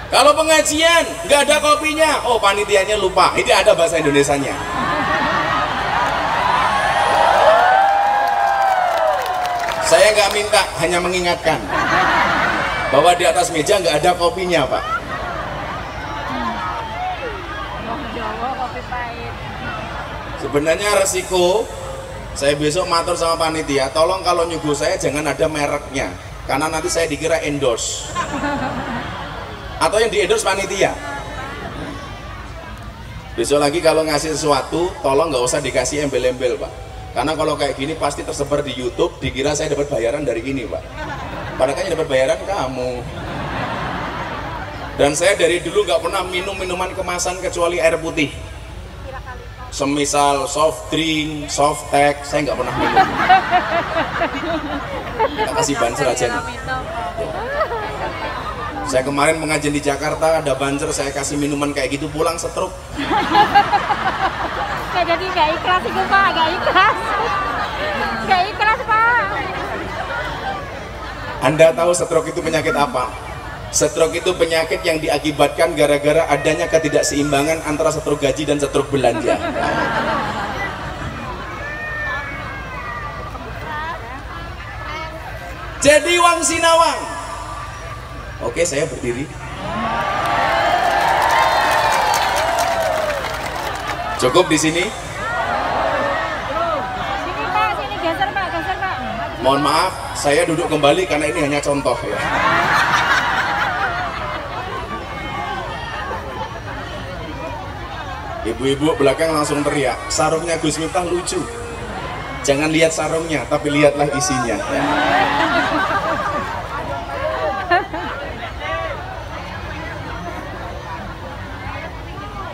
Kalau pengajian nggak ada kopinya, oh panitianya lupa, ini ada bahasa Indonesianya. Saya nggak minta, hanya mengingatkan bahwa di atas meja nggak ada kopinya, Pak. Sebenarnya resiko saya besok matur sama panitia, tolong kalau nyuguh saya jangan ada mereknya, karena nanti saya dikira endorse atau yang di endorse panitia. Besok lagi kalau ngasih sesuatu tolong nggak usah dikasih embel-embel, Pak, karena kalau kayak gini pasti tersebar di YouTube, dikira saya dapat bayaran dari gini, Pak, padahal yang dapat bayaran kamu. Dan saya dari dulu nggak pernah minum minuman kemasan kecuali air putih, semisal soft drink, soft tech, saya nggak pernah minum. Kita kasih banser aja nih. Saya kemarin pengajian di Jakarta, ada banser, saya kasih minuman kayak gitu, pulang stroke. Jadi nggak ikhlas itu, Pak, nggak ikhlas. Nggak ikhlas, Pak. Anda tahu stroke itu penyakit apa? Stroke itu penyakit yang diakibatkan gara-gara adanya ketidakseimbangan antara stroke gaji dan stroke belanja. Jadi Wang Sinawang. Oke, saya berdiri. Cukup di sini. Sini, Pak, sini geser, Pak, geser, Pak. Mohon maaf, saya duduk kembali karena ini hanya contoh ya. Ibu-ibu belakang langsung teriak, sarungnya Gus Miftah lucu. Jangan lihat sarungnya, tapi lihatlah isinya.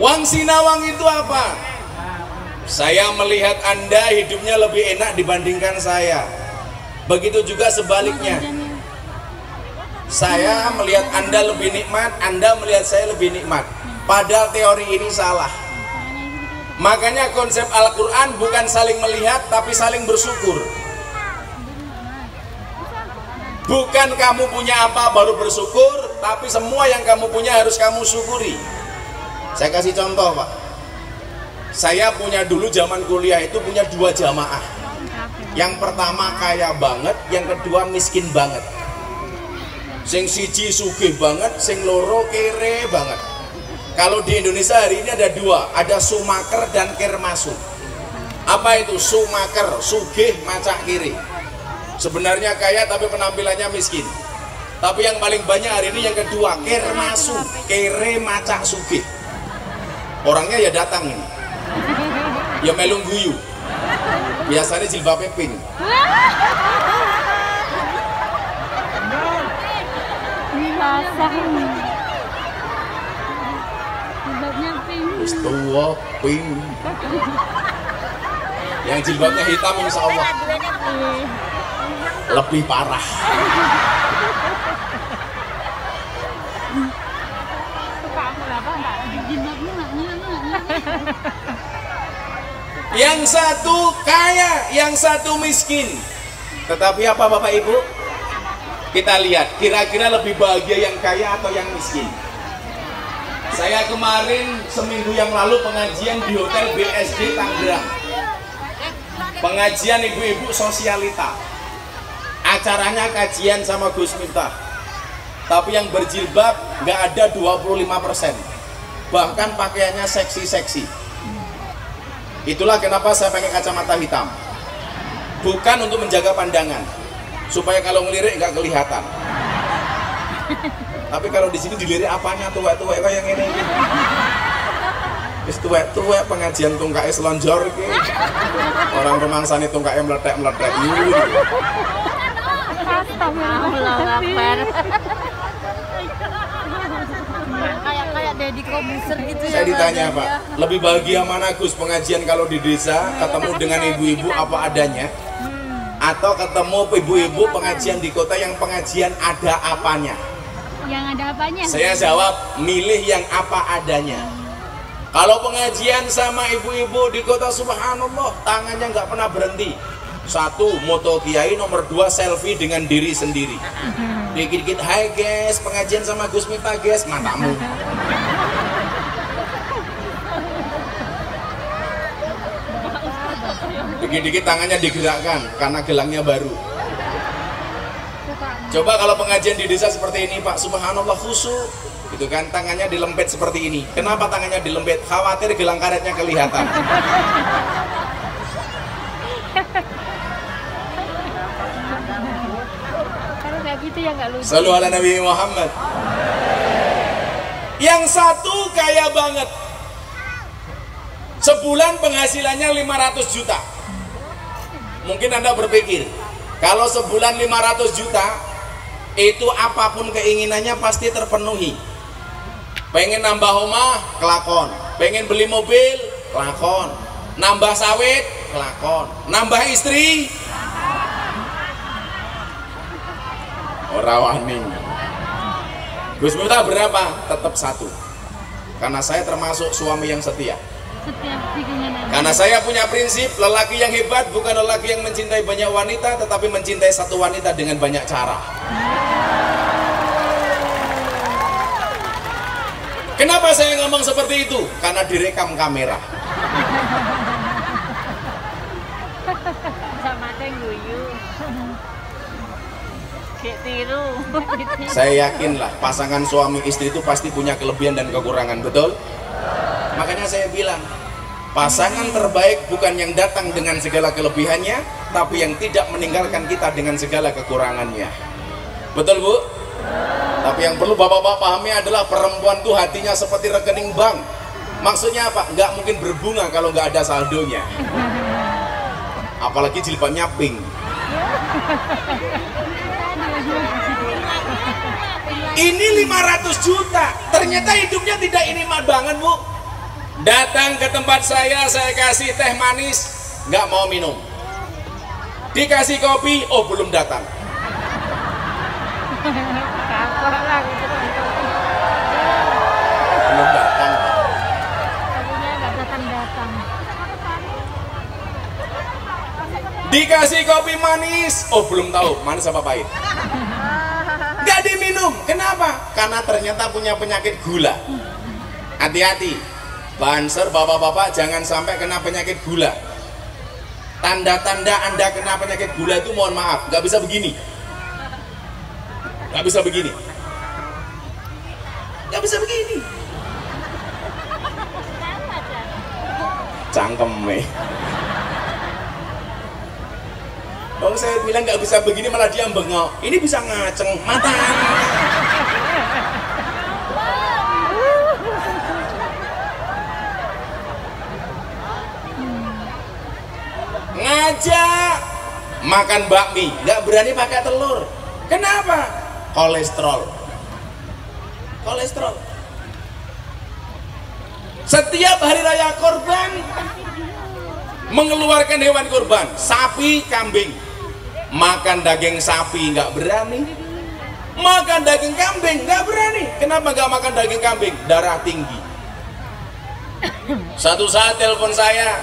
Wang Sinawang itu apa? Saya melihat Anda hidupnya lebih enak dibandingkan saya. Begitu juga sebaliknya. Saya melihat Anda lebih nikmat, Anda melihat saya lebih nikmat. Padahal teori ini salah. Makanya konsep Al-Quran bukan saling melihat, tapi saling bersyukur. Bukan kamu punya apa baru bersyukur, tapi semua yang kamu punya harus kamu syukuri. Saya kasih contoh, Pak. Saya punya dulu zaman kuliah itu punya 2 jamaah. Yang pertama kaya banget, yang kedua miskin banget. Sing siji sugih banget, sing loro kere banget. Kalau di Indonesia hari ini ada 2, ada sumaker dan kermasu. Apa itu sumaker? Sugih macak kiri. Sebenarnya kaya tapi penampilannya miskin. Tapi yang paling banyak hari ini yang kedua, kermasu, kere macak sugih. Orangnya ya datang ini, ya melung guyu, biasanya jilbabnya pink. Jilbabnya pink. Tua pink. Yang jilbabnya hitam insya Allah lebih parah. Yang satu kaya, yang satu miskin. Tetapi apa Bapak Ibu? Kita lihat, kira-kira lebih bahagia yang kaya atau yang miskin? Saya kemarin seminggu yang lalu pengajian di Hotel BSD Tangerang. Pengajian ibu-ibu sosialita. Acaranya kajian sama Gus Miftah. Tapi yang berjilbab nggak ada 25%. Bahkan pakaiannya seksi-seksi. Itulah kenapa saya pakai kacamata hitam. Bukan untuk menjaga pandangan, supaya kalau ngelirik nggak kelihatan. Tapi kalau di sini dilirik apanya, tuwek-tuwek kayak yang ini. Wis tuwek-tuwek pengajian tungkae selonjor iki. Orang rumangsane tungkae meletek-meletek. Astagfirullahaladzim. Kayak Deddy Kobuser gitu ya. Saya ditanya, Pak, lebih bahagia mana Gus, pengajian kalau di desa ketemu dengan ibu-ibu apa adanya, atau ketemu ibu-ibu pengajian di kota yang pengajian ada apanya? Yang ada apanya? Saya jawab, milih yang apa adanya. Kalau pengajian sama ibu-ibu di kota, subhanallah, tangannya nggak pernah berhenti. 1, moto kiai, nomor 2, selfie dengan diri sendiri. Dikit-dikit, hai guys, pengajian sama Gus Miftah guys, matamu. Dikit-dikit tangannya digerakkan karena gelangnya baru. Coba kalau pengajian di desa seperti ini Pak, subhanallah khusyuk gitu kan, tangannya dilempet seperti ini. Kenapa tangannya dilempet? Khawatir gelang karetnya kelihatan. Kalau nggak gitu ya nggak lucu. Shallu ala Nabi Muhammad. Yang satu kaya banget, sebulan penghasilannya 500 juta. Mungkin Anda berpikir, kalau sebulan 500 juta, itu apapun keinginannya pasti terpenuhi. Pengen nambah rumah, kelakon. Pengen beli mobil, kelakon. Nambah sawit, kelakon. Nambah istri, ora wani. Gus Miftah berapa? Tetap satu. Karena saya termasuk suami yang setia. Karena saya punya prinsip, lelaki yang hebat bukan lelaki yang mencintai banyak wanita, tetapi mencintai satu wanita dengan banyak cara. Kenapa saya ngomong seperti itu? Karena direkam kamera. Sama teh guyu. Kayak tiru. Saya yakinlah pasangan suami istri itu pasti punya kelebihan dan kekurangan, betul? Makanya saya bilang, pasangan terbaik bukan yang datang dengan segala kelebihannya, tapi yang tidak meninggalkan kita dengan segala kekurangannya. Betul Bu? Tapi yang perlu bapak-bapak pahami adalah perempuan tuh hatinya seperti rekening bank. Maksudnya apa? Nggak mungkin berbunga kalau nggak ada saldonya. Apalagi jilbabnya pink. Ini 500 juta, ternyata hidupnya tidak nikmat banget Bu. Datang ke tempat saya kasih teh manis, nggak mau minum. Dikasih kopi, oh belum datang. Belum datang. Dikasih kopi manis, oh belum tahu manis apa pahit. Nggak diminum, kenapa? Karena ternyata punya penyakit gula. Hati-hati, Banser bapak-bapak jangan sampai kena penyakit gula. Tanda-tanda Anda kena penyakit gula itu mohon maaf, nggak bisa begini. Nggak bisa begini. Nggak bisa begini. Cangkeme. Kalau saya bilang nggak bisa begini malah dia bengok. Ini bisa ngaceng mata. Ngajak makan bakmi, nggak berani pakai telur. Kenapa? Kolesterol. Kolesterol. Setiap hari raya korban mengeluarkan hewan kurban, sapi, kambing. Makan daging sapi nggak berani, makan daging kambing nggak berani. Kenapa nggak makan daging kambing? Darah tinggi. Satu saat telepon saya,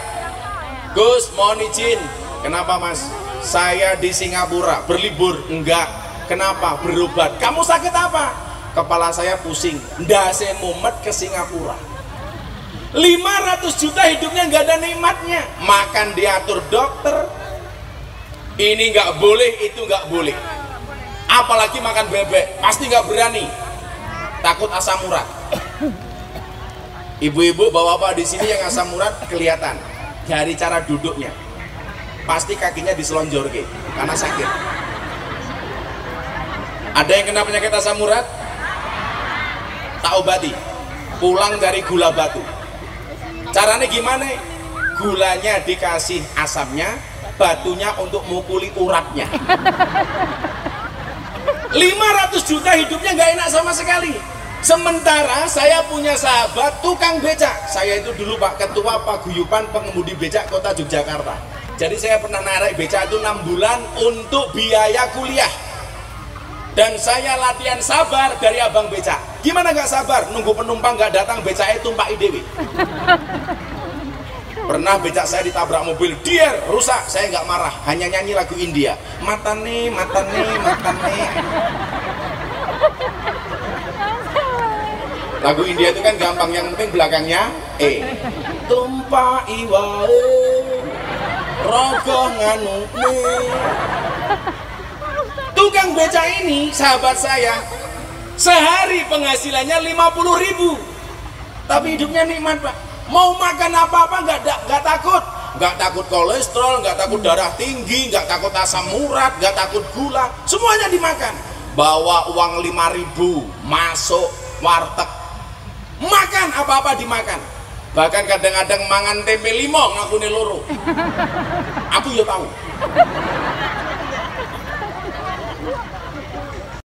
Gus mohon izin. Kenapa Mas? Saya di Singapura berlibur. Enggak. Kenapa? Berobat. Kamu sakit apa? Kepala saya pusing. Ndak saya mumet ke Singapura. 500 juta hidupnya nggak ada nikmatnya. Makan diatur dokter. Ini nggak boleh, itu nggak boleh. Apalagi makan bebek, pasti nggak berani. Takut asam urat. Ibu-ibu bapak-bapak di sini yang asam urat kelihatan dari cara duduknya. Pasti kakinya diselonjorke karena sakit. Ada yang kena penyakit asam urat? Tak obati. Pulang dari gula batu. Caranya gimana? Gulanya dikasih asamnya, batunya untuk mukuli uratnya. 500 juta hidupnya nggak enak sama sekali. Sementara saya punya sahabat tukang becak. Saya itu dulu Pak Ketua Paguyuban Pengemudi Becak Kota Yogyakarta. Jadi saya pernah narik becak itu 6 bulan untuk biaya kuliah. Dan saya latihan sabar dari abang becak. Gimana nggak sabar? Nunggu penumpang nggak datang, becaknya tumpaki dewe. Pernah becak saya ditabrak mobil, dier, rusak. Saya nggak marah, hanya nyanyi lagu India. Matane, matane, matane. Lagu India itu kan gampang, yang penting belakangnya E. Tumpai wae rogoh nganune. Tukang beca ini sahabat saya, sehari penghasilannya 50.000, tapi hidupnya nikmat Pak. Mau makan apa-apa nggak takut, nggak takut kolesterol, nggak takut darah tinggi, nggak takut asam urat, nggak takut gula, semuanya dimakan. Bawa uang 5.000 masuk warteg, makan apa-apa dimakan. Bahkan kadang-kadang mangan tempe limong aku nih loro. Aku ya tahu.